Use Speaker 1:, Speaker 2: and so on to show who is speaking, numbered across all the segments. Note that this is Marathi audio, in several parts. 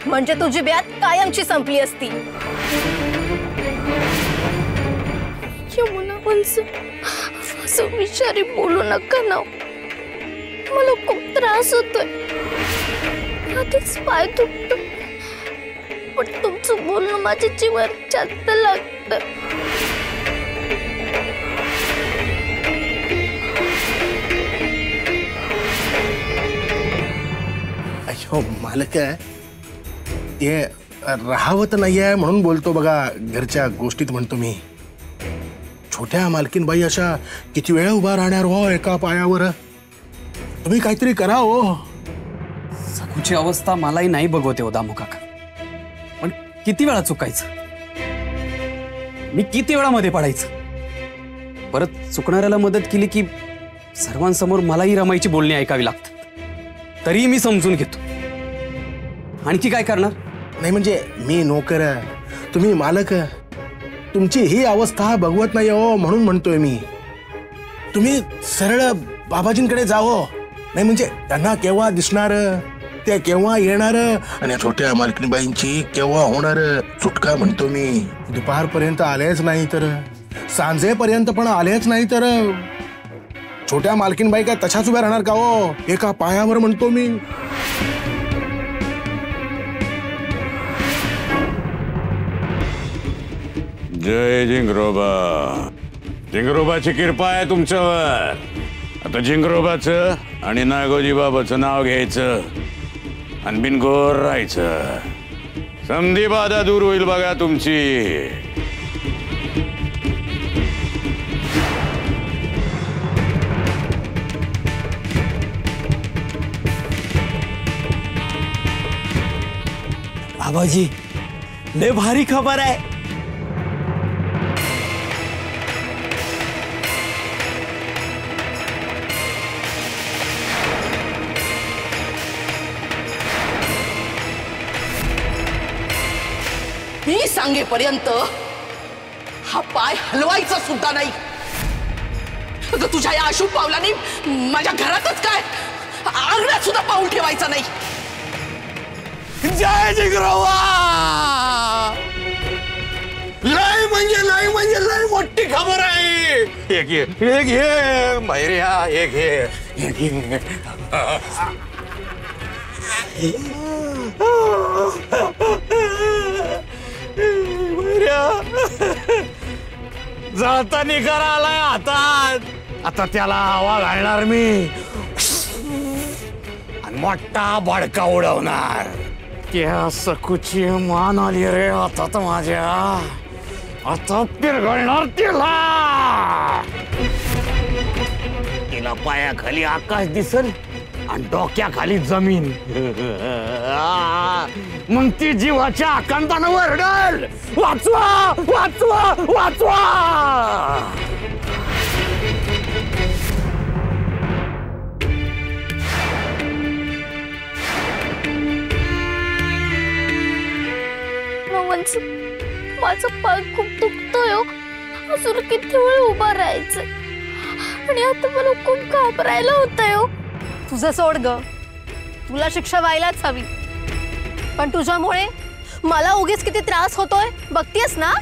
Speaker 1: म्हणजे तुझी ब्यात कायमची संपली असती। असं विचारी बोलू नका ना, मला खूप त्रास होतोय, आधीच पाय दुखतो, पण तुमचं बोलणं माझ्या जीवावर जास्त लागतं।
Speaker 2: अयो मालक, ये राहावत नाहीये म्हणून बोलतो बघा, घरच्या गोष्टीत म्हणतो मी। छोट्या मालकीनबाई अशा किती वेळा उभा राहणार हो एका पायावर? तुम्ही काहीतरी करा हो।
Speaker 3: सखूची अवस्था मलाही नाही बघवते हो दामू काका, पण किती वेळा चुकायचं, मी किती वेळा मध्ये पडायचं, परत चुकणाऱ्याला मदत केली की सर्वांसमोर मलाही रमाईची बोलणी ऐकावी लागतात, तरी मी समजून घेतो। आणखी काय करणार?
Speaker 2: नाही म्हणजे मी नोकर, तुम्ही मालक, तुमची ही अवस्था बघवत नाही हो म्हणून म्हणतोय मी। तुम्ही सरळ बाबाजींकडे जाओ, नाही म्हणजे त्यांना केव्हा दिसणार, ते केव्हा येणार, आणि छोट्या मालकीनबाईंची केव्हा होणार सुटका म्हणतो मी। दुपारपर्यंत आलेच नाही तर, सांजेपर्यंत पण आलेच नाही तर छोट्या मालकीनबाई काय तशाच उभ्या राहणार का हो एका पायावर म्हणतो मी।
Speaker 4: जय जिंगरोबा, जिंगरोबाची कृपा आहे तुमच्यावर। आता जिंगरोबाचं आणि नागोजी बाबाचं नाव घ्यायचं आणि बिनघोर राहायचं, समधी बाधा दूर होईल बघा तुमची।
Speaker 5: बाबाजी, लय भारी खबर आहे।
Speaker 6: मी सांगेपर्यंत हा पाय हलवायचा सुद्धा नाही। अगं तुझ्या या अशुभ पावलाने माझ्या घरातच काय अंगणात सुद्धा पाऊल ठेवायचा नाही।
Speaker 5: जय जिंगरोबा। लय म्हणजे लय मोठी खबर आहे। एक घे मैऱ्या, एक घे।
Speaker 4: जाता निकार आलाय हातात, आता त्याला हवा घालणार मी आणि मोठा बडका उडवणार। त्या सखूची मान आली रे आता माझ्या, आता पिरघळणार तिला पायाखाली आकाश दिसल आणि डोक्याखाली जमीन, मग ती जीवाच्या आकांतानं वरडल, वाचवा वाचवा वाचवा।
Speaker 1: माझा पाय खूप दुखतोय, अजून किती वेळ उभा राहायचं, आणि आता मला खूप घाबरायला होतंय। तुझं सोड ग, तुला शिक्षा व्हायलाच हवी, पण तुझ्यामुळे मला उगीच किती त्रास होतोय बघतेस ना।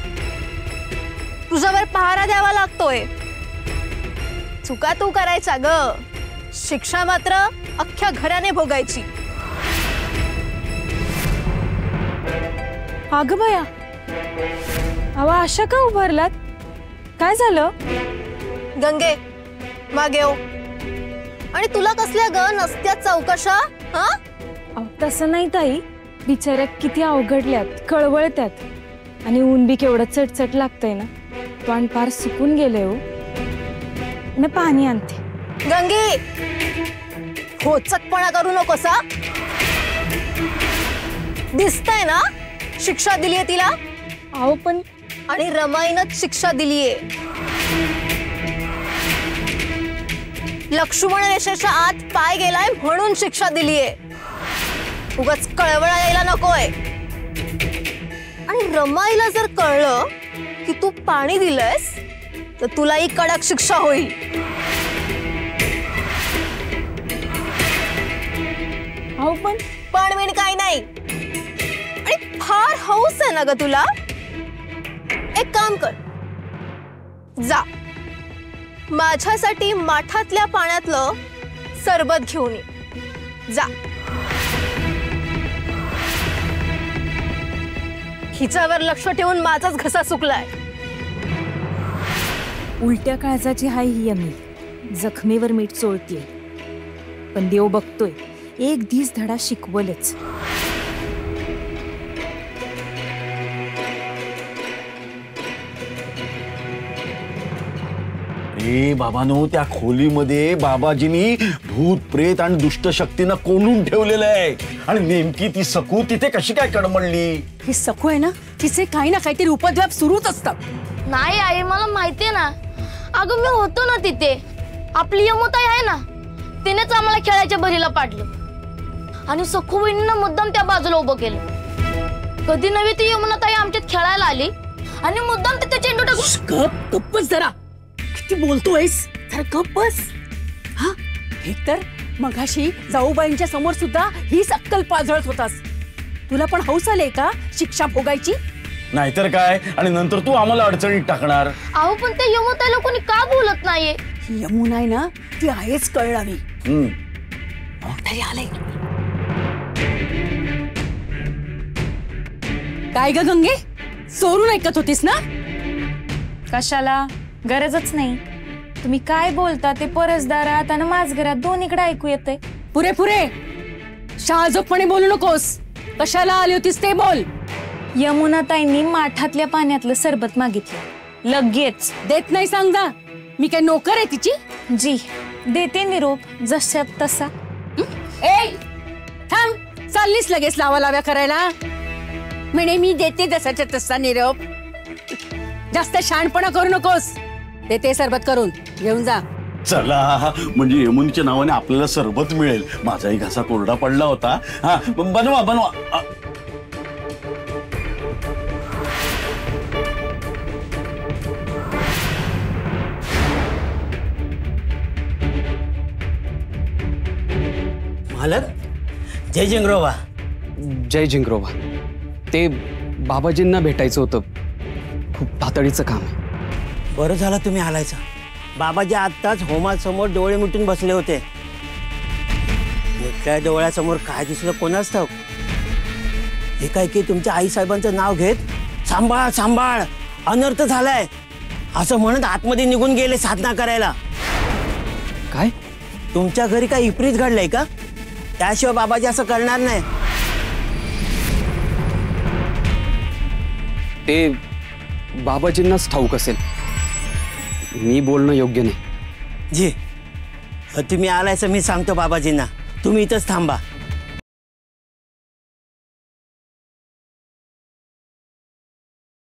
Speaker 1: तुझ्यावर पहारा द्यावा लागतोय। चुका तू करायच्या ग, शिक्षा मात्र अख्ख्या घराने भोगायची।
Speaker 7: अगं बया, आवा अशा का उभारलात? काय झालं?
Speaker 1: गंगे मागे हो, आणि तुला कसल्या ग नसत्या चौकशा?
Speaker 7: तसं नाही ताई, बिचाऱ्या किती अवघडल्यात, कळवळत्यात, आणि ऊन बी केवढं चटचट लागतंय ना, पण पार सुकून गेले हो। मी पाणी आणते।
Speaker 1: गंगे, होचकपणा करू नकोस हा। दिसतंय ना शिक्षा दिलीये तिला?
Speaker 7: अहो पण,
Speaker 1: आणि रमाईनच शिक्षा दिलीये। लक्ष्मण रेषेच्या आत पाय गेलाय म्हणून शिक्षा दिलीये, उगाच कळवळा यायला नकोय। आणि रमाईला जर कळलं की तू पाणी दिलंयस तर तुलाही कडक शिक्षा होईल।
Speaker 7: अहो पण
Speaker 1: पण काय नाही, फार हौस आहे ना ग तुला? एक काम कर, जा माझ्यासाठी माठातल्या पाण्यातलं सरबत घेऊन ये. जा. हिच्यावर लक्ष ठेवून माझाच घसा सुकलाय.
Speaker 7: उलट्या काळजाची हाय ही यमी, जखमेवर मीठ चोळतीये. पण देव बघतोय, एक दिस धडा शिकवलच.
Speaker 5: ए बाबांनो, त्या खोलीमध्ये बाबाजींनी भूत प्रेत आणि दुष्ट शक्तींना कोंडून ठेवलेलं आहे. आणि नेमकी ती सकू तिथे कशी काय कडमडली?
Speaker 6: ही सकू आहे ना, तिचे काही ना काहीतरी उपद्व्याप सुरूच असतात.
Speaker 8: नाही आई, मला माहितीये ना. अगं मी होतो ना तिथे. आपली यमुताई आहे ना, तिनेच आम्हाला खेळायच्या बरीला पाडलं. आणि सखू बहिणीनं मुद्दाम त्या बाजूला उभं केलं. कधी नव्हे ती यमुनाताई आमच्यात खेळायला आली आणि मुद्दाम तिथे चेंडू टाकून.
Speaker 6: गप्पच जरा, किती बोलतोयस, जरा गप्प बस. हा, एकतर मगाशी जाऊबाईंच्या समोर सुद्धा हीच अक्कल पाझळत होतास. तुला पण हौस आले का शिक्षा भोगायची?
Speaker 5: नाहीतर काय, आणि नंतर तू आम्हाला अडचणीत टाकणार.
Speaker 8: अहो पण त्या यमुनाताईला कोणी का बोलत नाहीये?
Speaker 6: ही यमुना आहे ना, ती आहेच कळणारी. तरी आलंय. काय ग गंगे, चोरून ऐकत होतीस ना?
Speaker 7: कशाला, गरजच नाही. तुम्ही काय बोलता ते परसदारात आणि माझघरात दोन्हीकडे ऐकू येते.
Speaker 6: पुरे पुरे शहाजोगपणे बोलू नकोस. कशाला आली होतीस ते बोल.
Speaker 7: यमुनाताईंनी माठातल्या पाण्यातलं सरबत मागितलं. लगेच
Speaker 6: देत नाही सांगदा. मी काय नोकर आहे तिची?
Speaker 7: जी, देते निरोप जशात तसा.
Speaker 6: ए थांब, चाललीस लगेच लावा लाव्या करायला. म्हणे मी देते जसाच्या तसा निरोप. जास्त शहाणपणा करू नकोस. देते सरबत करून, घेऊन जा.
Speaker 5: चला, म्हणजे यमुनीच्या नावाने आपल्याला सरबत मिळेल. माझाही घसा कोरडा पडला होता. हा, बनवा बनवा.
Speaker 9: मालक, जय जिंगरोबा.
Speaker 3: जय जिंगरोबा. ते बाबाजींना भेटायचं होतं. खूप तातडीचं काम आहे.
Speaker 9: बरं झालं तुम्ही आलायचा. बाबाजी आत्ताच होमासमोर डोळे मिटून बसले होते. त्या डोळ्यासमोर काय दिसलं कोणाच ठाऊक. एकाएकी तुमच्या आईसाहेबांचं नाव घेत सांभाळ सांभाळ, अनर्थ झालाय असं म्हणत आतमध्ये निघून गेले साधना करायला.
Speaker 3: काय?
Speaker 9: तुमच्या घरी काय विपरीत घडलंय का? त्याशिवाय बाबाजी असं करणार नाही.
Speaker 3: ते बाबाजींनाच ठाऊक असेल. मी बोलणं योग्य नाही.
Speaker 9: जी, तुम्ही आलायचं मी सांगतो बाबाजींना. तुम्ही इथंच थांबा.